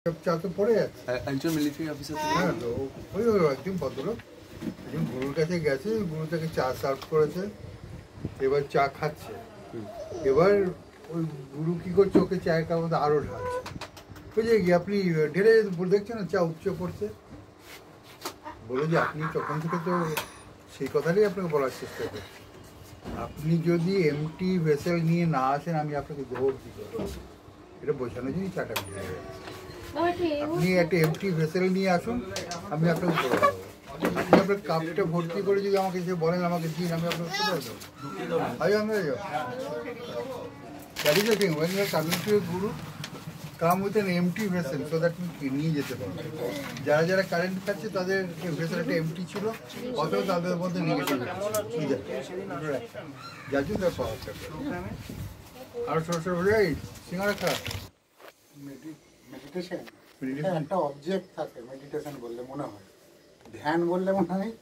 চা তো পড়ে যাচ্ছে। একজন মিলিটারি অফিসার। হ্যাঁ, তো ওই একজন ভদ্রলোক একজন গুরুর কাছে গেছে, গুরু তাকে চা সার্ভ করেছে, এবার চা খাচ্ছে। এবার ওই গুরু কি করছে, ওকে চায়ের কাপ মধ্যে আরও ঢালছে। বুঝে কি আপনি ঢেলে দেখছেন না চা উপচে পড়ছে, বলে যে আপনি তখন থেকে তো সেই কথাটাই আপনাকে বলার চেষ্টা করছি, আপনি যদি এমটি ভেসেল নিয়ে না আসেন আমি আপনাকে জোর দিই, এটা বোঝানোর জন্যই চাটা ঢেলে যাচ্ছে। আপনি একটা এমটি ভেসেল নিয়ে আসুন, আমি আপনাকে করে দেবো। আপনি আপনার কাপটা ভর্তি করে যদি আমাকে এসে বলেন আমাকে দিন, আমি আপনাকে করে দেবো। That is the thing, when you are coming to a guru, come with an empty vessel so that you নিয়ে যেতে পারবে। যারা যারা কারেন্ট খাচ্ছে তাদের ভেসেলটা এমটি ছিল, অথবা তাদের মধ্যে নেগেটিভ যার জন্য তার পাওয়ারটা। আর সরষে বলে সিঙ্গারা খা। মেডিটেশন একটা অবজেক্ট থাকে, মেডিটেশন বললে মনে হয়, ধ্যান বললে মনে হয়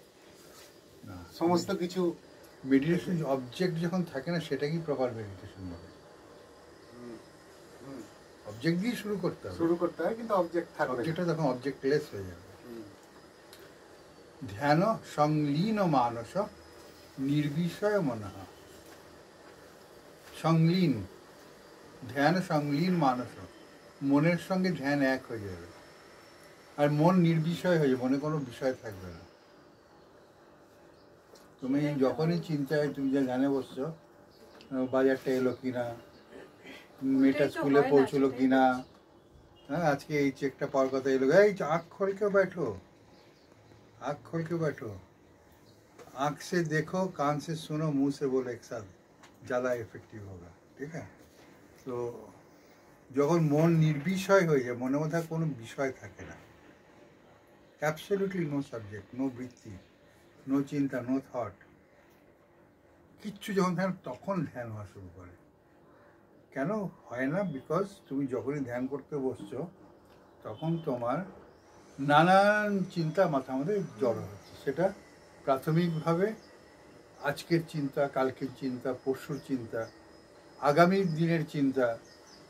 সমস্ত কিছু। মেডিটেশন অবজেক্ট যখন থাকে না সেটাকেই প্রপার মেডিটেশন বলে। অবজেক্ট দিয়ে শুরু করতে হয় কিন্তু অবজেক্ট থাকবে, অবজেক্টটা তখন অবজেক্টলেস হয়ে যাবে। ধ্যান সংলীন মানস নির্বিষয় মনঃ। সংলীন ধ্যান, সংলীন মানস, মনের সঙ্গে ধ্যান এক হয়ে যাবে, আর মন নির্বিষয় হয়ে যাবে, মনে কোনো বিষয় থাকবে না। তুমি যখনই চিন্তায় তুমি যে ধ্যানে বসছো, বাজারটা এলো কিনা, মেয়েটা স্কুলে পৌঁছলো কিনা, হ্যাঁ আজকে এই চেকটা পাওয়ার কথা এলো, এই आँख खोल के बैठो, आँख खोल के बैठो, आँख से देखो, कान से सुनो, मुंह से बोलो, एक साथ ज़्यादा इफेक्टिव होगा। ठीक है? তো যখন মন নির্বিষয় হয়ে যায়, মনের মধ্যে কোনো বিষয় থাকে না, অ্যাবসলিউটলি নো সাবজেক্ট, নো বৃত্তি, নো চিন্তা, নো থট, কিচ্ছু যখন ধ্যান, তখন ধ্যান হওয়া শুরু করে। কেন হয় না? বিকজ তুমি যখনই ধ্যান করতে বসছো তখন তোমার নানান চিন্তা মাথার মধ্যে জড়ো হচ্ছে। সেটা প্রাথমিকভাবে আজকের চিন্তা, কালকের চিন্তা, পরশুর চিন্তা, আগামী দিনের চিন্তা,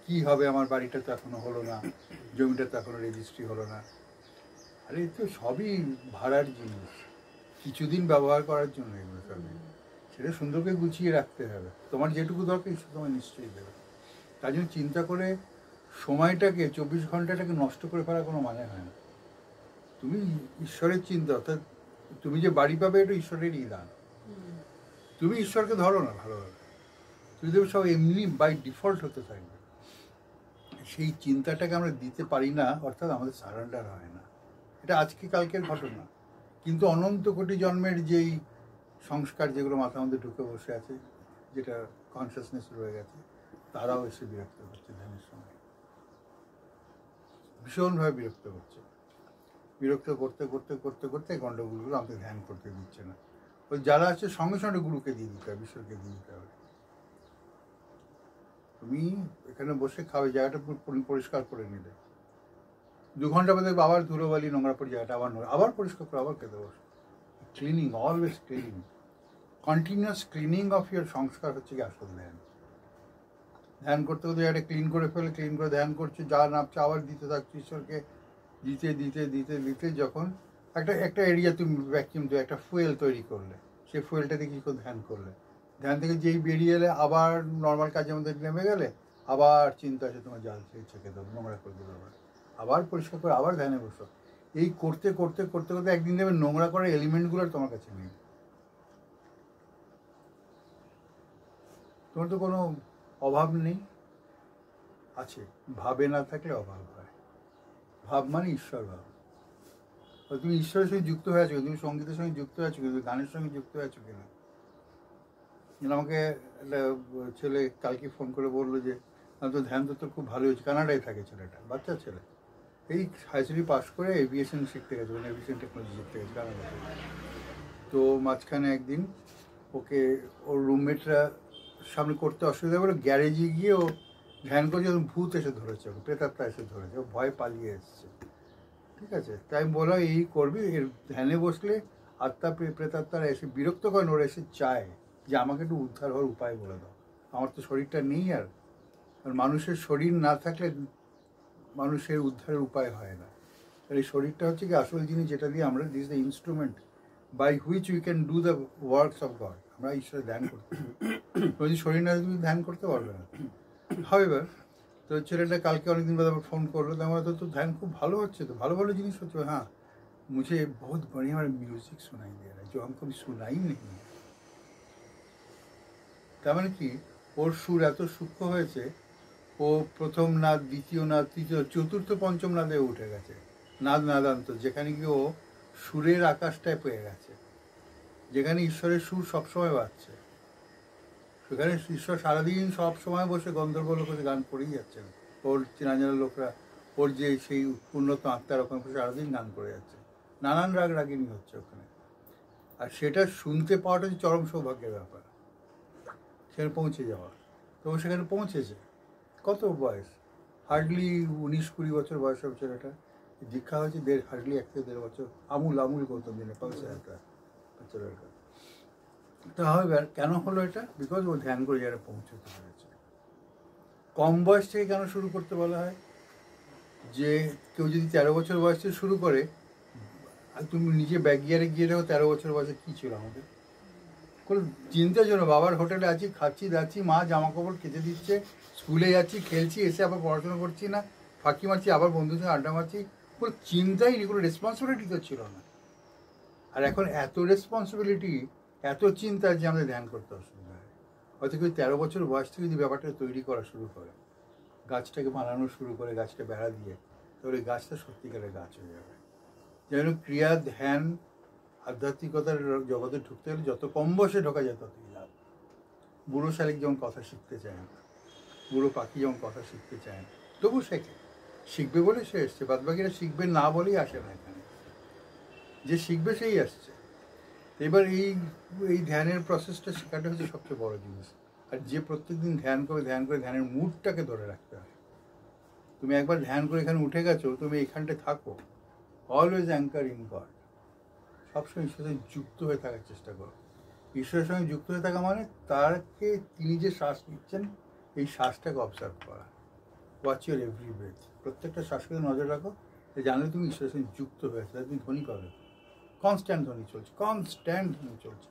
কি হবে, আমার বাড়িটা তো এখনো হলো না, জমিটা তো এখনো রেজিস্ট্রি হলো না। আরে তো সবই ভাড়ার জিনিস, কিছুদিন ব্যবহার করার জন্য এগুলো সবই, সেটা সুন্দর করে গুছিয়ে রাখতে হবে। তোমার যেটুকু দরকার সে তোমায় নিশ্চয়ই দেবে। তার জন্য চিন্তা করে সময়টাকে, 24 ঘন্টাটাকে নষ্ট করে ফেলার কোনো মানে হয় না। তুমি ঈশ্বরের চিন্তা, অর্থাৎ তুমি যে বাড়ি পাবে এটা ঈশ্বরেরই দান। তুমি ঈশ্বরকে ধরো না ভালোভাবে, তুমি দেবে সব এমনি বাই ডিফল্ট হতে থাকবে। সেই চিন্তাটাকে আমরা দিতে পারি না, অর্থাৎ আমাদের সারেন্ডার হয় না। এটা আজকে কালকের ঘটনা, কিন্তু অনন্ত কোটি জন্মের যেই সংস্কার যেগুলো মাথার মধ্যে ঢুকে বসে আছে, যেটা কনসিয়াসনেস রয়ে গেছে, তারাও এসে বিরক্ত করছে ধ্যানের সময়, ভীষণভাবে বিরক্ত করছে। বিরক্ত করতে করতে করতে করতে গণ্ডগোলগুলো আমাকে ধ্যান করতে দিচ্ছে না। ওই যারা আছে সঙ্গে সঙ্গে গুরুকে দিয়ে দিতে হবে, ঈশ্বরকে দিয়ে দিতে হবে। তুমি এখানে বসে খাবে, জায়গাটা পরিষ্কার করে নিলে, 2 ঘন্টা বাদে আবার ধুলোবালি নোংরা পড়ে জায়গাটা আবার পরিষ্কার করে আবার খেতে বসো। Cleaning, always cleaning, continuous cleaning of your সংস্কার হচ্ছে কি আসল ধ্যান। ধ্যান করতে করতে একটা ক্লিন করে ফেলে, ক্লিন করে ধ্যান করছে, যা নামছে আবার দিতে থাকছে ঈশ্বরকে, দিতে দিতে দিতে দিতে যখন একটা এরিয়া তুমি ভ্যাকিউম দিয়ে একটা ফুয়েল তৈরি করলে, সেই ফুয়েলটা দিয়ে কী করে ধ্যান করলে, ধ্যান থেকে যেই বেরিয়ে এলে আবার নর্মাল কাজের মধ্যে নেমে গেলে, আবার চিন্তা আছে তোমার জাল ছেঁকে দেবো, নোংরা করে দেবো, আবার পরিষ্কার করে আবার ধ্যানে বসো। এই করতে করতে করতে করতে একদিন দেবে নোংরা করার এলিমেন্টগুলো তোমার কাছে নেই। তোমার তো কোনো অভাব নেই, আছে, ভাবে না থাকলে অভাব হয়। ভাব মানে ঈশ্বর ভাব। তুমি ঈশ্বরের সঙ্গে যুক্ত হয়ে আছো, তুমি সঙ্গীতের সঙ্গে যুক্ত হয়ে আছো, কিন্তু গানের সঙ্গে যুক্ত হয়ে আছো কিনা। আমাকে একটা ছেলে কালকে ফোন করে বললো যে তো ধ্যান তো তোর খুব ভালো হয়েছে। কানাডায় থাকে ছেলেটা, বাচ্চা ছেলে, এই হাই স্কুল পাস করে এভিয়েশন শিখতে গেছে, মানে এভিয়েশন টেকনোলজি শিখতে গেছে কানাডাতে। তো মাঝখানে একদিন ওকে ওর রুমমেটরা সামনে করতে অসুবিধা করে, গ্যারেজে গিয়ে ও ধ্যান করছে, ভূত এসে ধরেছে, ওকে প্রেতাত্মা এসে ধরেছে, ও ভয় পালিয়ে এসছে। ঠিক আছে, তাই আমি বললাম এই করবি, এর ধ্যানে বসলে আত্মা প্রেতাত্মারা এসে বিরক্ত করেন, ওরা এসে চায় যে আমাকে একটু উদ্ধার হওয়ার উপায় বলে দাও, আমার তো শরীরটা নেই। আর মানুষের শরীর না থাকলে মানুষের উদ্ধারের উপায় হয় না। আর এই শরীরটা হচ্ছে কি আসল জিনিস, যেটা দিয়ে আমরা this the instrument by which we can do the works of God. আমরা ঈশ্বরের ধ্যান করতে যদি শরীর না তুমি ধ্যান করতে পারবে না। হাউএভার, তো ছেলেটা কালকে অনেকদিন বাদ আবার ফোন করলো, তো আমার তো ধ্যান খুব ভালো হচ্ছে, তো ভালো ভালো জিনিস হচ্ছে। হ্যাঁ, मुझे बहुत बढ़िया म्यूजिक सुनाई दे रहा है जो हमको भी सुनाई नहीं है। তার মানে কি, ওর সুর এত সূক্ষ্ম হয়েছে, ও প্রথম নাদ, দ্বিতীয় নাদ, তৃতীয়, চতুর্থ, পঞ্চম নাদে উঠে গেছে, নাদ নাদান্ত, যেখানে গিয়ে ও সুরের আকাশটায় পেয়ে গেছে, যেখানে ঈশ্বরের সুর সবসময় বাজছে, সেখানে ঈশ্বর সারাদিন সব সময় বসে গন্ধর্ব লোকের গান করেই যাচ্ছেন। ওর চেনা জানা লোকরা, ওর যে সেই উন্নত আত্মার ওখানে সারাদিন গান করে যাচ্ছে, নানান রাগ রাগিনী হচ্ছে ওখানে। আর সেটা শুনতে পাওয়াটা হচ্ছে চরম সৌভাগ্যের ব্যাপার, সেখানে পৌঁছে যাওয়া। তো ও সেখানে পৌঁছেছে। কত বয়স? হার্ডলি 19-20 বছর বয়স হবে ছেলেটা। দীক্ষা হয়েছে হার্ডলি 1 থেকে 1.5 বছর। আমুল গৌতম দিনে পালসে একটা ছেলেটা। তো হবে কেন হলো এটা? বিকজ ও ধ্যান করে যারা পৌঁছতে পেরেছে। কম বয়স থেকে কেন শুরু করতে বলা হয়? যে কেউ যদি 13 বছর বয়স থেকে শুরু করে, তুমি নিজে ব্যাগিয়ারে গিয়ে দেখো 13 বছর বয়সে কী ছিল আমাদের। কোনো চিন্তার জন্য বাবার হোটেলে আছি, খাচ্ছি দাচ্ছি, মা জামা কাপড় কেচে দিচ্ছে, স্কুলে যাচ্ছি, খেলছি, এসে আবার পড়াশোনা করছি না, ফাঁকি মারছি, আবার বন্ধুদের সঙ্গে আড্ডা মারছি, কোনো চিন্তাই নেই, কোনো রেসপন্সিবিলিটি তো ছিল না। আর এখন এত রেসপন্সিবিলিটি, এত চিন্তা যে আমাদের ধ্যান করতে অসুবিধা হয়। হয়তো কেউ 13 বছর বয়স থেকে যদি ব্যাপারটা তৈরি করা শুরু করে, গাছটাকে বানানো শুরু করে, গাছটা বেড়া দিয়ে, তাহলে গাছটা সত্যিকারের গাছ হয়ে যাবে। যেন ক্রিয়া, ধ্যান, আধ্যাত্মিকতার জগতে ঢুকতে গেলে যত কম বয়সে ঢোকা যায় ততই লাভ। বুড়ো শালিক যেমন কথা শিখতে চায় না, বুড়ো পাখি যেমন কথা শিখতে চায় না, তবু শেখে, শিখবে বলে সে এসছে। বাদবাকিরা শিখবে না বলেই আসে না এখানে, যে শিখবে সেই আসছে। এবার এই ধ্যানের প্রসেসটা শেখাটা হচ্ছে সবচেয়ে বড় জিনিস। আর যে প্রত্যেকদিন ধ্যান করে ধ্যানের মুডটাকে ধরে রাখতে হয়। তুমি একবার ধ্যান করে এখানে উঠে গেছো, তুমি এখানটায় থাকো, অলওয়েজ অ্যাঙ্কার ইন গড। সবসময় ঈশ্বরের সঙ্গে যুক্ত হয়ে থাকার চেষ্টা করো। ঈশ্বরের সঙ্গে যুক্ত হয়ে থাকা মানে তাকে, তিনি যে শ্বাস নিচ্ছেন, এই শ্বাসটাকে অবজার্ভ করা। Watch your every breath. প্রত্যেকটা শ্বাসকে নজর রাখো, জানলে তুমি ঈশ্বরের সঙ্গে যুক্ত হয়েছে। তুমি ধ্বনি করো, কনস্ট্যান্ট ধ্বনি চলছে, কনস্ট্যান্ট ধ্বনি চলছে।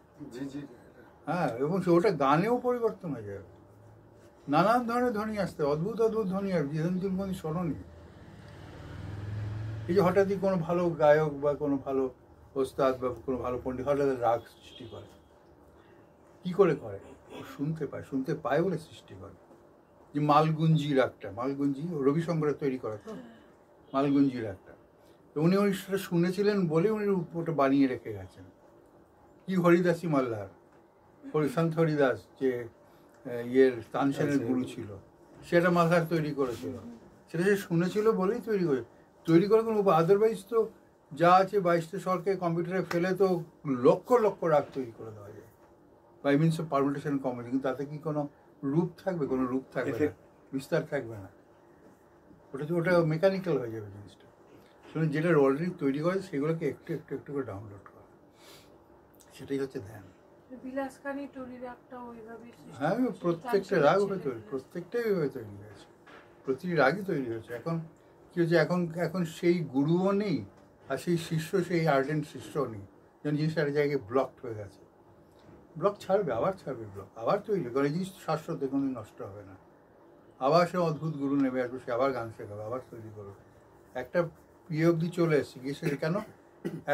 হ্যাঁ, এবং ওটা গানেও পরিবর্তন হয়ে যাবে। নানান ধরনের ধ্বনি আসতে, অদ্ভুত ধ্বনি আসবে, যে ধ্বনি তুমি কোনোদিন শোনোনি। এই যে হঠাৎই কোনো ভালো গায়ক বা কোনো ভালো ওস্তাদ বা কোনো ভালো পণ্ডিত হঠাৎ রাগ সৃষ্টি করে, কী করে করে? ও শুনতে পায় বলে সৃষ্টি করে। যে মালগুঞ্জি রাগটা, মালগুঞ্জি রবিশঙ্করের তৈরি করা, তো মালগুঞ্জি রাগটা, তো উনি সেটা শুনেছিলেন বলে উনি ওটা বানিয়ে রেখে গেছেন। কি হরিদাসী মাল্লার, সন্ত হরিদাস যে তানসেনের গুরু ছিল, সেটা মালহার তৈরি করেছিল। সেটা সে শুনেছিল বলেই তৈরি করে কোনো আদারওয়াইজ তো যা আছে 22টা স্বরকে কম্পিউটারে ফেলে তো লক্ষ লক্ষ রাগ তৈরি করে দেওয়া যায়, বাই মিনস অফ পারমিটেশন কম্বিনেশন। কিন্তু তাতে কি কোনো রূপ থাকবে? কোনো রূপ থাকবে না, বিস্তার থাকবে না। ওটা মেকানিক্যাল হয়ে যাবে জিনিসটা। শুনুন, যেটা অলরেডি তৈরি করে সেগুলোকে একটু একটু একটু করে ডাউনলোড করা, সেটাই হচ্ছে ধ্যান। হ্যাঁ, প্রত্যেকটা রাগ হয়ে তৈরি, প্রত্যেকটাই ওইভাবে তৈরি হয়েছে, প্রতিটি রাগই তৈরি হয়েছে। এখন কী হচ্ছে, এখন সেই গুরুও নেই, আর সেই শিষ্য, সেই আর্ডেন্ট শিষ্যও নেই। যেন জিনিসটা একটা জায়গায় ব্লকড হয়ে গেছে। ব্লক ছাড়বে, আবার ছাড়বে, ব্লক আবার তৈরি, কারণ এই জিনিস শাশ্বত, কোনোদিন নষ্ট হবে না। আবার সে অদ্ভুত গুরু নেবে আসবে, সে আবার গান শেখাবে, আবার তৈরি করবে। একটা অবধি চলে এসছে গিয়ে সে কেন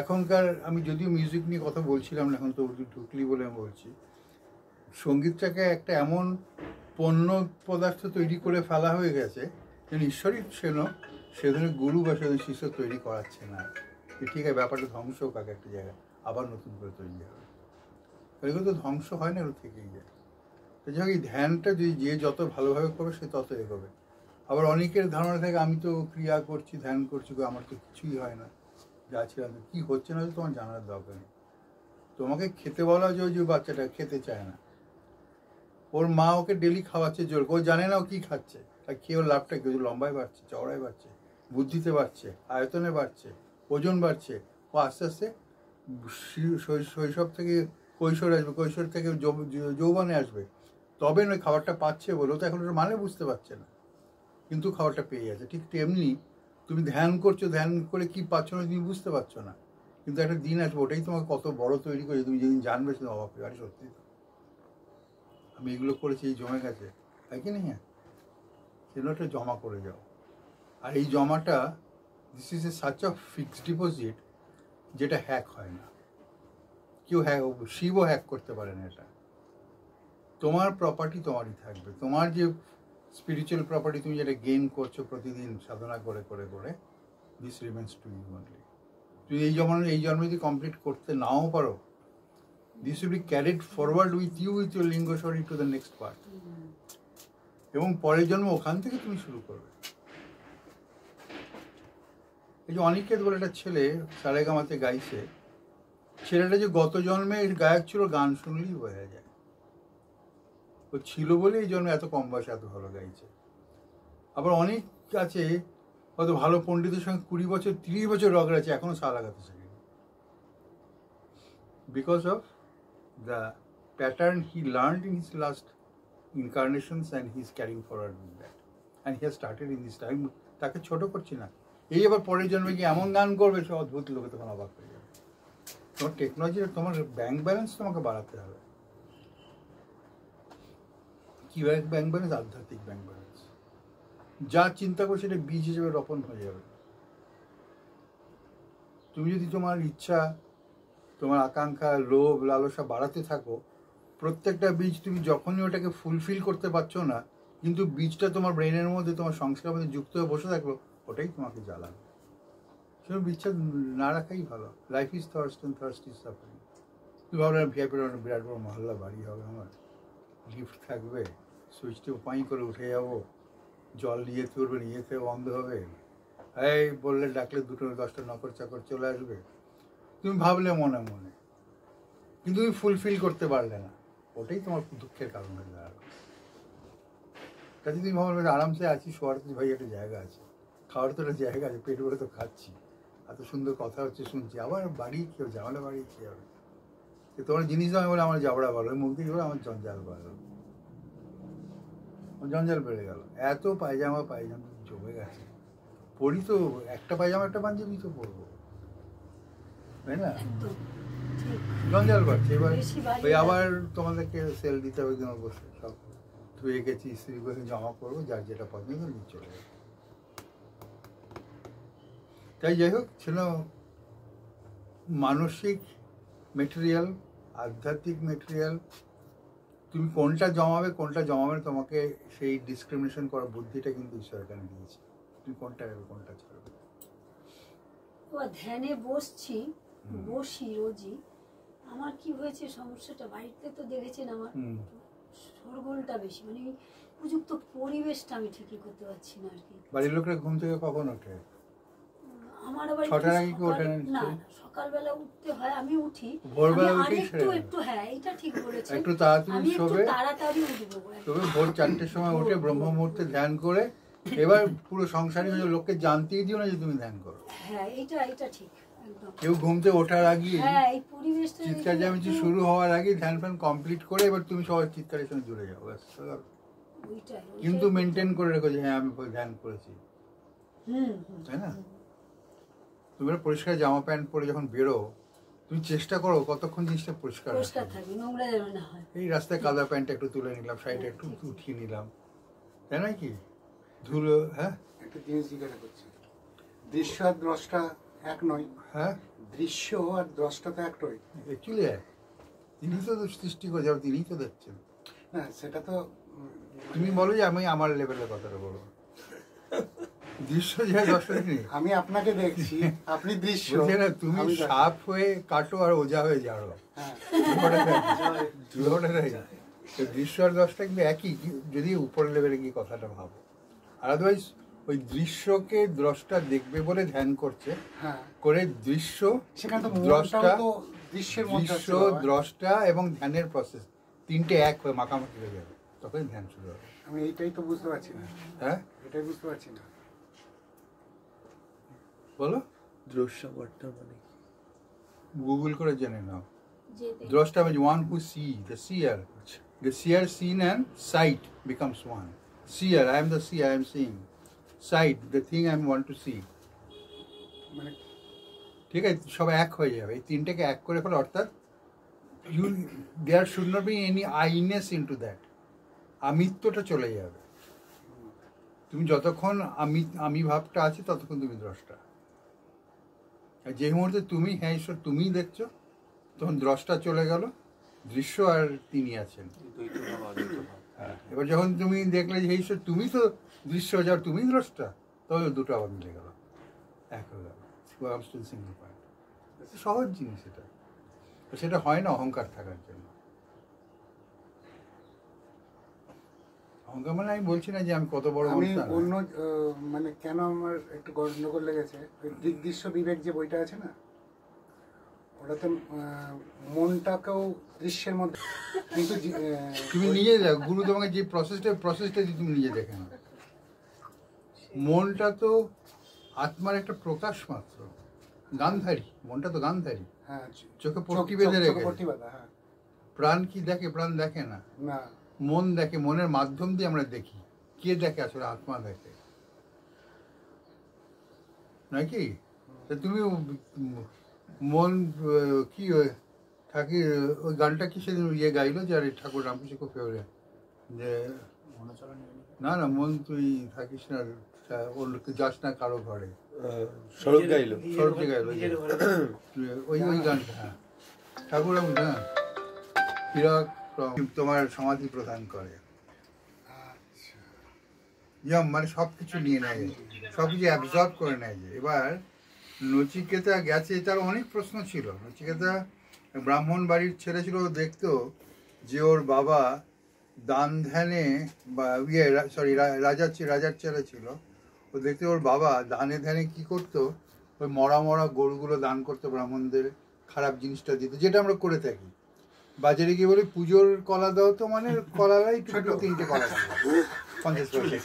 এখনকার, আমি যদিও মিউজিক নিয়ে কথা বলছিলাম না, এখন তো ঢুকলি বলে আমি বলছি, সঙ্গীতটাকে একটা এমন পণ্য পদার্থ তৈরি করে ফেলা হয়ে গেছে যেন ঈশ্বরই সেখানে গুরু বা সেখানে শিষ্য তৈরি করাচ্ছে না। ঠিক আছে, ব্যাপারটা ধ্বংস হোক আগে একটা জায়গায়, আবার নতুন করে তৈরি হবে। এগুলো তো ধ্বংস হয় না, এগুলো থেকেই যায়। তো যাই হোক, এই ধ্যানটা যে যত ভালোভাবে করবে সে তত এগোবে। আবার অনেকের ধারণা থাকে, আমি তো ক্রিয়া করছি, ধ্যান করছি, আমার তো কিছুই হয় না, যা ছিলাম কী হচ্ছে না তোমার জানার দরকার নেই। তোমাকে খেতে বলা যে ওই যে বাচ্চাটা খেতে চায় না, ওর মা ওকে ডেলি খাওয়াচ্ছে জোর, ও জানে না ও কী খাচ্ছে, আর খেয়ে ওর লাভটা কি? লম্বায় বাড়ছে, চওড়ায় বাড়ছে, বুদ্ধিতে বাড়ছে, আয়তনে বাড়ছে, ওজন বাড়ছে। ও আস্তে আস্তে শৈশব থেকে কৈশোর আসবে, কৈশোর থেকে যৌবনে আসবে, তবে নয় খাবারটা পাচ্ছে বলে। ও তো এখন ওটা মানে বুঝতে পারছে না, কিন্তু খাবারটা পেয়ে যাচ্ছে। ঠিক তেমনি তুমি ধ্যান করছো, ধ্যান করে কি পাচ্ছ না তুমি বুঝতে পারছো না, কিন্তু একটা দিন আসবে ওটাই তোমাকে কত বড় তৈরি করে, তুমি যেদিন জানবে সেদিন অবাক হবে, আরে সত্যি তো আমি এগুলো করেছি, এই জমে গেছে, তাই কি না? হ্যাঁ, সেগুলো একটা জমা করে যাও। আর এই জমাটা this is a such of fixed deposit যেটা হ্যাক হয় না, কেউ শিবও হ্যাক করতে পারে না। এটা তোমার প্রপার্টি তোমারই থাকবে, তোমার যে স্পিরিচুয়াল প্রপার্টি তুমি যেটা গেইন করছো প্রতিদিন সাধনা করে করে করে, this remains to you only. তুমি এই জন্মে যদি কমপ্লিট করতে নাও পারো, this will be carried forward with you with your লিঙ্গেশ্বরী টু দ্য নেক্সট পার্ট, এবং পরের জন্ম ওখান থেকে তুমি শুরু করবে। এই যে অনিকেত বলে একটা ছেলে সারেগামাতে গাইছে, ছেলেটা যে গত জন্মে গায়ক ছিল, গান শুনলেই বোঝা যায় ও ছিল বলে এই জন্মে এত কম বয়সে এত ভালো গাইছে। আবার অনেক আছে হয়তো ভালো পণ্ডিতের সঙ্গে 20 বছর 30 বছর রগড় আছে, এখনো সা লাগাতে শেখেনি, because of the pattern he learned in his last incarnations and he is carrying forward with that and he has started in this time. তাকে ছোট করছি না, এই আবার পরের জন্মে গিয়ে এমন গান করবে সব অদ্ভুত, লোকে তখন অবাক হয়ে যাবে। তোমার টেকনোলজির তোমার ব্যাংক ব্যালেন্স তোমাকে বাড়াতে হবে। কি ব্যাংক ব্যালেন্স? আধ্যাত্মিক ব্যাংক ব্যালেন্স। যা চিন্তা করছো সেটা বীজ হিসেবে রোপণ হয়ে যাবে। তুমি যদি তোমার ইচ্ছা, তোমার আকাঙ্ক্ষা, লোভ, লালসা বাড়াতে থাকো, প্রত্যেকটা বীজ তুমি যখনই ওটাকে ফুলফিল করতে পারছো না, কিন্তু বীজটা তোমার ব্রেনের মধ্যে, তোমার সংস্কারের মধ্যে যুক্ত হয়ে বসে থাকলো, ওটাই তোমাকে জ্বালাবে। সেরকম ইচ্ছা না রাখাই ভালো। Life is thirst and thirst is suffering. তুমি ভাবলে ভিআইপি বিরাট বড় মহল্লা বাড়ি হবে আমার, লিফট থাকবে, সুইচটি পাই করে উঠে যাবো, জল নিয়ে তুলবে, নিয়ে থেকে বন্ধ হবে, এই বললে ডাকলে 2টো 10টা নকর চাকর চলে আসবে, তুমি ভাবলে মনে মনে, কিন্তু তুমি ফুলফিল করতে পারলে না, ওটাই তোমার দুঃখের কারণ হয়ে দাঁড়াবে। কাজে তুমি ভাবলে আরামসে আছি, শোয়ার তো ভাই একটা জায়গা আছে, খাওয়ার তো একটা জায়গা আছে, পেট ভরে তো খাচ্ছি, এত সুন্দর কথা হচ্ছে শুনছি, আবার বাড়ি কেউ জামালে বাড়ি খেয়ে হবে, তোমার জিনিস দামে বলে আমার জাবড়া ভালো, মুখ দিয়ে বলে আমার জঞ্জাল ভালো, জঞ্জাল বেড়ে গেল, এত পায়জামা জমে গেছে, পরি তো একটা পায়জামা একটা পাঞ্জাবি তো পরবো, তাই না? জঞ্জাল বাড়ছে। এবার ওই আবার তোমাদেরকে সেল দিতে হবে, দিন বসে সব ধুয়ে গেছি, ইস্ত্রি করে জমা করবো, যার যেটা পছন্দ নিয়ে চলে যাবে। তাই যাই হোক, ছিল মানসিক মেটেরিয়াল, আধ্যাত্মিক মেটেরিয়াল, তুমি কোনটা জমাবে কোনটা জমাবে তোমাকে সেই ডিসক্রিমিনেশন করার বুদ্ধিটা কিন্তু ঈশ্বর এখানে দিয়েছে, তুমি কোনটা নেবে কোনটা ছাড়বে। ধ্যানে বসি রোজই, আমার কি হয়েছে সমস্যাটা, বাড়িতে তো দেখেছেন আমার শোরগোলটা বেশি, মানে উপযুক্ত পরিবেশটা আমি ঠিকই করতে পারছি না আর কি। বাড়ির লোকরা ঘুম থেকে কখন ওঠে? আমার আবার 6টার আগে কি ওঠে না, সকালবেলা উঠতে হয়, আমি উঠি ভোরবেলা উঠি, একটু হ্যাঁ এটা ঠিক বলেছেন, একটু তাড়াতাড়ি শোবে, তাড়াতাড়ি উঠবো, তবে ভোর 4টের সময় উঠে ব্রহ্ম মুহূর্তে ধ্যান করে, এবার পুরো সংসারে লোককে জানতেই দিও না যে তুমি ধ্যান করো। হ্যাঁ এটা ঠিক একদম। কেউ ঘুম থেকে ওঠার আগে, হ্যাঁ এই পরিবেশটা চিৎকার জামিছি শুরু হওয়ার আগে ধ্যান ফ্যান কমপ্লিট করে এবার তুমি সবার চিৎকারের সঙ্গে জুড়ে যাও, কিন্তু মেনটেন করে রেখো যে হ্যাঁ আমি ধ্যান করেছি, তাই না? তুমি পরিষ্কার জামা প্যান্ট পরে যখন বেরো, তুমি চেষ্টা করো কতক্ষণ জিনিসটা পরিষ্কার থাকবে, নোংরা যেন না হয়। এই রাস্তায় কাদা প্যান্টটা একটু তুলে নিলাম, সাইডে একটু উঠিয়ে নিলাম, তাই না? কি ধুলো। হ্যাঁ, একটা জিনিস জিজ্ঞাসা করছি, দৃশ্য আর দ্রষ্টা এক নয়? হ্যাঁ, দৃশ্য আর দ্রষ্টা তো এক নয়, অ্যাকচুয়ালি এক, তিনি তো সৃষ্টি করে যাবে, তিনিই তো দেখছেন। না সেটা তো তুমি বলো যে আমি আমার লেভেলের কথাটা বলো, দৃশ্য যে দর্শন নেই, আমি আপনাকে দেখছি, আপনি দৃশ্য, না তুমি সাপ হয়ে কাটো আর ওজা হয়ে যাও, দৃশ্য আর দশটা কিন্তু একই, যদি উপরের লেভেলে গিয়ে কথাটা ভাবো। আদারওয়াইজ ওই দৃশ্যকে দ্রষ্টা দেখবে বলে ধ্যান করছে, করে দৃশ্য দ্রষ্টা এবং ধ্যানের প্রসেস তিনটে এক হয়ে মাখামাখি হয়ে যাবে, তখন ধ্যান শুরু হবে। আমি এইটাই তো বুঝতে পারছি না। হ্যাঁ, এটাই বুঝতে পারছি না। বলো দ্রষ্টা মানে গুগল করে জেনে নাও। দ্রষ্টা means one who see, the seer. The seer seen and sight becomes one. Seer, I am the seer, I am seeing. Sight the thing I want to see. মানে ঠিক আছে, সব এক হয়ে যাবে, এই তিনটাকে এক করে ফেলো, অর্থাৎ you there should not be any I-ness into that, আমিত্বটা চলে যাবে। তুমি যতক্ষণ আমি ভাবটা আছে ততক্ষণ তুমি দ্রষ্টা। আর যে মুহূর্তে তুমি হ্যাঁ ঈশ্বর তুমিই দেখছো, তখন দ্রষ্টা চলে গেল, দৃশ্য আর তিনি আছেন। হ্যাঁ, এবার যখন তুমি দেখলে যে ঈশ্বর তুমি তো দৃশ্য যাও, তুমি দ্রষ্টা, তবে দুটো আবার মিলে গেল, এক হয়ে গেল, সিঙ্গল পয়েন্ট। সহজ জিনিস এটা, সেটা হয় না অহংকার থাকার জন্য। অহংকার মানে আমি বলছি না যে আমি কত বড় আমি মানুষ, তা না। অন্য মানে কেন আমার একটু গন্ডগোল লেগেছে, ওই দৃগ্দৃশ্য বিবেক যে বইটা আছে না, ওটাতে মনটাকেও দৃশ্যের মধ্যে, কিন্তু তুমি নিজে দেখো, গুরু তোমাকে যে প্রসেসটা তুমি নিজে দেখে নাও। মনটা তো আত্মার একটা প্রকাশ মাত্র, গান্ধারী, মনটা তো গান্ধারী, হ্যাঁ চোখে পট্টি বেঁধে রেখে। পট্টি বাঁধা, হ্যাঁ। প্রাণ কি দেখে? প্রাণ দেখে না, না, মন দেখে, মনের মাধ্যম দিয়ে আমরা দেখি। কে দেখে? আসলে আত্মা দেখে, নাকি? তা তুমি মন কি থাকি, ওই গানটা কি সেদিন ইয়ে গাইলো যে আর ঠাকুর রামকৃষ্ণ খুব ফেভারিট, যে না না মন তুই থাকিস না, যাস না কারো ঘরে, স্বরূপ গাইলো, স্বরূপে গাইলো ওই ওই গানটা। হ্যাঁ, ঠাকুর হ্যাঁ হীরক তোমার সমাধি প্রদান করে, মানে সবকিছু নিয়ে নেয়, সবকিছু অ্যাবজর্ব করে নেয়। যে এবার নচিকেতা গেছে, তার অনেক প্রশ্ন ছিল। নচিকেতা ব্রাহ্মণ বাড়ির ছেলে ছিল, ও দেখতো যে ওর বাবা দান ধ্যানে বা রাজার ছেলে ছিল, ও দেখতে ওর বাবা দানে ধ্যানে কি করতো, ওই মরা মরা গরুগুলো দান করতো ব্রাহ্মণদের, খারাপ জিনিসটা দিত, যেটা আমরা করে থাকি। বাজারে গিয়ে বলি পুজোর কলা দাও, তো মানে কলালাই ছোট 3টে কলা দাও 50 পয়সা,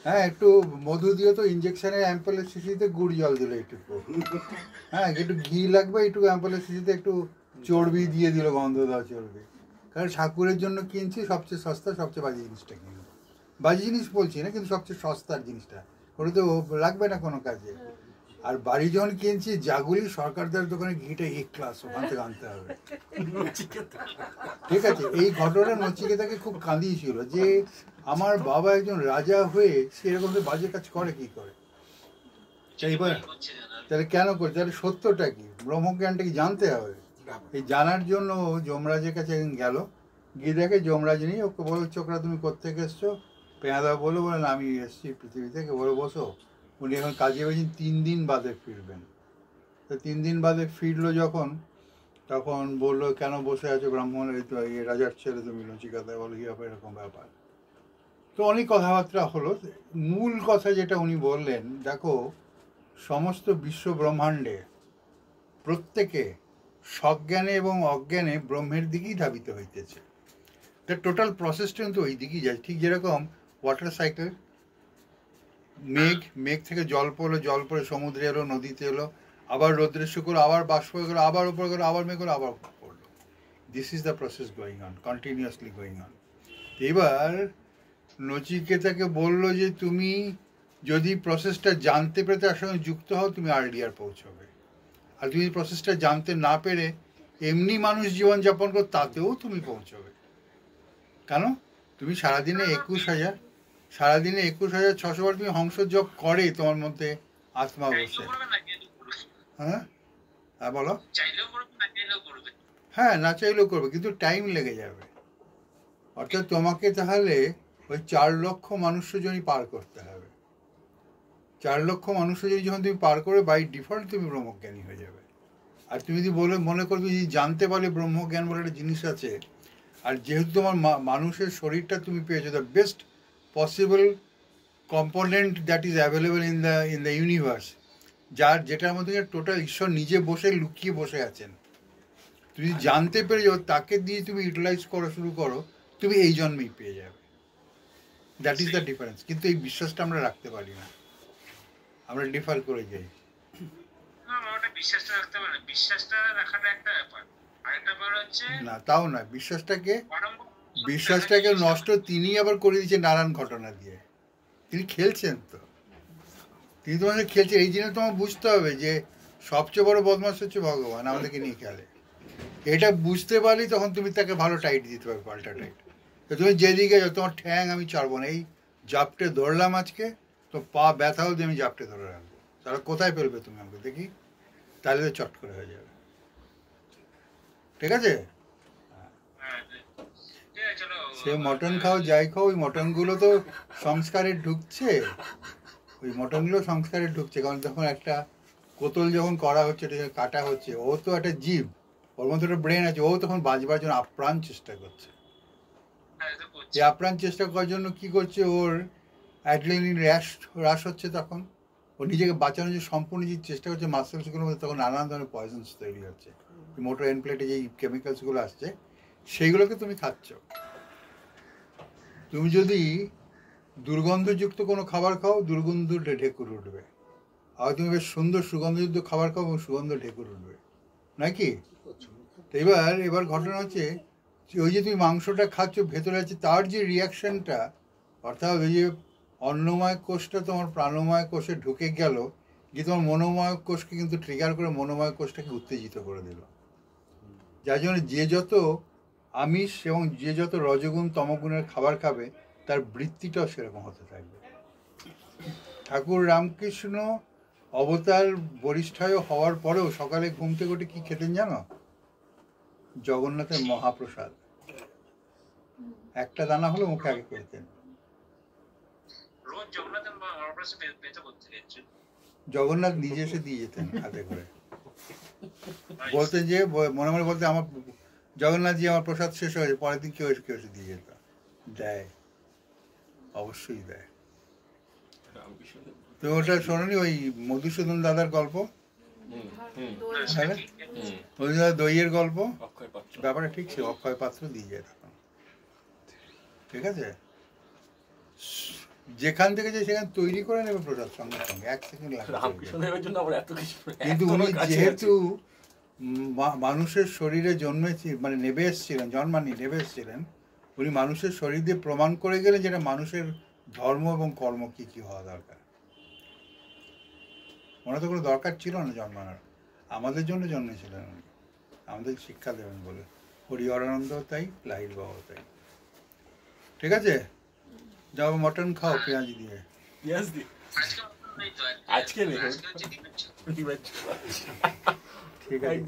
হ্যাঁ একটু মধু দিও, তো ইঞ্জেকশনের অ্যাম্পলের শিশিতে গুড় জল দিল একটু, হ্যাঁ একটু ঘি লাগবে, একটু অ্যাম্পলের শিশিতে একটু চর্বি দিয়ে দিল, গন্ধ দেওয়া চর্বি। কারণ ঠাকুরের জন্য কিনছি, সবচেয়ে সস্তা, সবচেয়ে বাজে জিনিসটা কিনবো। বাজে জিনিস বলছি না, কিন্তু সবচেয়ে সস্তার জিনিসটা, ওটা তো লাগবে না কোনো কাজে। আর বাড়ি যখন কিনছি, জাগুলি সরকারদার দোকানে ঘিটা ক্লাস, ওখান থেকে আনতে হবে। ঠিক আছে, এই ঘটনা নচিকেতাকে খুব কাঁদিয়েছিল যে আমার বাবা একজন রাজা হয়ে সে এরকম বাজে কাজ করে, কি করে? তাহলে কেন করে? তাহলে সত্যটা কি, ব্রহ্মজ্ঞানটা কি জানতে হবে। এই জানার জন্য যমরাজের কাছে গেল, গিয়ে দেখে যমরাজ নেই। ওকে বলো, চোখরা তুমি কোত্থেকে এসছো? পেয়াদা বলো, বলেন আমি এসছি পৃথিবী থেকে। বলে বসো, উনি এখন কাজে গেছেন, 3 দিন বাদে ফিরবেন। তো 3 দিন বাদে ফিরলো যখন, তখন বললো কেন বসে আছো ব্রাহ্মণ, এই তো এই রাজার ছেলে তুমি নচিকেতা। বলো কি ব্যাপার? এরকম ব্যাপার। তো অনেক কথাবার্তা হলো। মূল কথা যেটা উনি বললেন, দেখো সমস্ত বিশ্ব ব্রহ্মাণ্ডে প্রত্যেকে সজ্ঞানে এবং অজ্ঞানে ব্রহ্মের দিকেই ধাবিত হইতেছে। তার টোটাল প্রসেসটা কিন্তু ওই দিকেই যায়। ঠিক যেরকম ওয়াটার সাইকেল, মেঘ থেকে জল পড়লো, জল পড়ে সমুদ্রে এলো, নদীতে এলো, আবার রৌদ্রে শুকলো, আবার বাষ্প হয়ে গেলো, আবার উপর গেলো, আবার মেঘ হলো, আবার পড়লো। This is the process going on, continuously going on. এবার নচিকেতাকে বললো যে তুমি যদি প্রসেসটা জানতে পেরে তার সঙ্গে যুক্ত হও, তুমি আর্লিয়ার পৌঁছবে। আর তুমি প্রসেসটা জানতে না পেরে এমনি মানুষ জীবনযাপন করো, তাতেও তুমি পৌঁছবে। কেন? তুমি সারাদিনে 21,600 বার তুমি হংস জপ করে তোমার মধ্যে আত্মা বসে। হ্যাঁ হ্যাঁ বলো। হ্যাঁ, না চাইলেও করবে, কিন্তু টাইম লেগে যাবে। অর্থাৎ তোমাকে তাহলে ওই 4 লক্ষ মানুষজনই পার করতে হবে। 4 লক্ষ মানুষজনই যখন তুমি পার করে, বাই ডিফল্ট তুমি ব্রহ্মজ্ঞানী হয়ে যাবে। আর তুমি যদি মনে করবে যদি জানতে পারলে ব্রহ্মজ্ঞান বলে একটা জিনিস আছে, আর যেহেতু তোমার মানুষের শরীরটা তুমি পেয়েছো, the best possible component that is available in the universe, যেটার মধ্যে টোটাল ঈশ্বর নিজে বসে লুকিয়ে বসে আছেন, তুমি জানতে পেরে যাও, তাকে দিয়ে তুমি ইউটিলাইজ করা শুরু করো, তুমি এই জন্মেই পেয়ে যাবে। That is the difference. কিন্তু এই বিশ্বাসটা আমরা রাখতে পারি না, আমরা ডিফার করে যাই। না, তাও না, বিশ্বাসটাকে নষ্ট তিনি আবার করে দিয়েছে নানান ঘটনা দিয়ে। তিনি খেলছেন তো, তিনি তোমার সাথে খেলছে, এই জন্য তোমার বুঝতে হবে যে সবচেয়ে বড় বদমাশ হচ্ছে ভগবান, আমাদেরকে নিয়ে খেলে। এটা বুঝতে পারলি তখন তুমি তাকে ভালো টাইট দিতে পারবে, পাল্টা টাইট। তো তুমি যেদিকে যাও, তোমার ঠ্যাং আমি ছাড়বো না, এই জাপটে ধরলাম আজকে, তো পা ব্যথা হলে আমি জাপটে ধরে রাখবো, তাহলে কোথায় ফেলবে তুমি আমাকে দেখি, তাহলে তো চট করে হয়ে যাবে। ঠিক আছে? সে মটন খাও যাই খাও, ওই মটনগুলো তো সংস্কারে ঢুকছে, ওই মটনগুলো সংস্কারে ঢুকছে। কারণ যখন একটা কোতল যখন করা হচ্ছে, এটা কাটা হচ্ছে, ও তো একটা জীব, ওর মধ্যে একটা ব্রেন আছে, ও তখন বাঁচবার জন্য আপ্রাণ চেষ্টা করছে। এই আপ্রাণ চেষ্টা করার জন্য কি করছে, ওর অ্যাড্রিনালিন হ্রাস হচ্ছে, তখন ও নিজেকে বাঁচানোর যে সম্পূর্ণ যে চেষ্টা করছে মাসেলসগুলোর মধ্যে, তখন নানান ধরনের পয়জনস তৈরি হচ্ছে। মোটর এন্ড প্লেটে যেই কেমিক্যালসগুলো আসছে সেইগুলোকে তুমি খাচ্ছ। তুমি যদি দুর্গন্ধযুক্ত কোনো খাবার খাও, দুর্গন্ধ ঢেকুর উঠবে। আর তুমি বেশ সুন্দর সুগন্ধযুক্ত খাবার খাও, সুগন্ধ ঢেকুর উঠবে নাকি? তো এবার ঘটনা হচ্ছে, ওই যে তুমি মাংসটা খাচ্ছ, ভেতরে আছে তার যে রিয়াকশনটা, অর্থাৎ ওই যে অন্নময় কোষটা তোমার প্রাণময় কোষে ঢুকে গেল, যে তোমার মনোময় কোষকে কিন্তু ট্রিগার করে মনোময় কোষটাকে উত্তেজিত করে দিল। যার জন্য যে যত আমিষ এবং যে যত রজগুণ তমগুণের খাবার খাবে, তার বৃত্তিটাও সেরকম হতে থাকবে। ঠাকুর রামকৃষ্ণ অবতার বরিষ্ঠায় হওয়ার পরেও সকালে ঘুম থেকে উঠে কি খেতেন জানো? জগন্নাথের মহাপ্রসাদ, একটা দানা হলো মুখে আগে খেতেন। জগন্নাথ নিজে এসে দিয়ে যেতেন হাতে করে, বলতেন যে মনে মনে বলতে, আমার জগন্নাথজি আমার প্রসাদ শেষ হয়েছে, পরের দিন কেউ এসে দিয়ে যেত। দেয়, অবশ্যই দেয়। তো ওটা শোনোনি ওই মধুসূদন দাদার গল্প, দইয়ের গল্প, ব্যাপারটা ঠিক ছিল, অক্ষয় পাত্র দিয়ে যায় তখন। ঠিক আছে? যেখান থেকে যে সেখানে তৈরি করে নেবে প্রসাদ সঙ্গে সঙ্গে, 1 সেকেন্ড লাগবে। কিন্তু উনি যেহেতু মানুষের শরীরে জন্মেছি, মানে নেবে এসেছিলেন, জন্মানি নেবে এসেছিলেন, উনি মানুষের শরীর দিয়ে প্রমাণ করে গেলেন যেটা মানুষের ধর্ম এবং কর্ম কি কি হওয়া দরকার। ওনার তো কোনো দরকার ছিল না জন্মানোর, আমাদের জন্য জন্মেছিলেন উনি, আমাদের শিক্ষা দেবেন বলে। হরিহরানন্দ তাই, লাহিড় বাবা তাই। ঠিক আছে? যাও মটন খাও পেঁয়াজ দিয়ে। আজকে নেই, ঠিক আছে।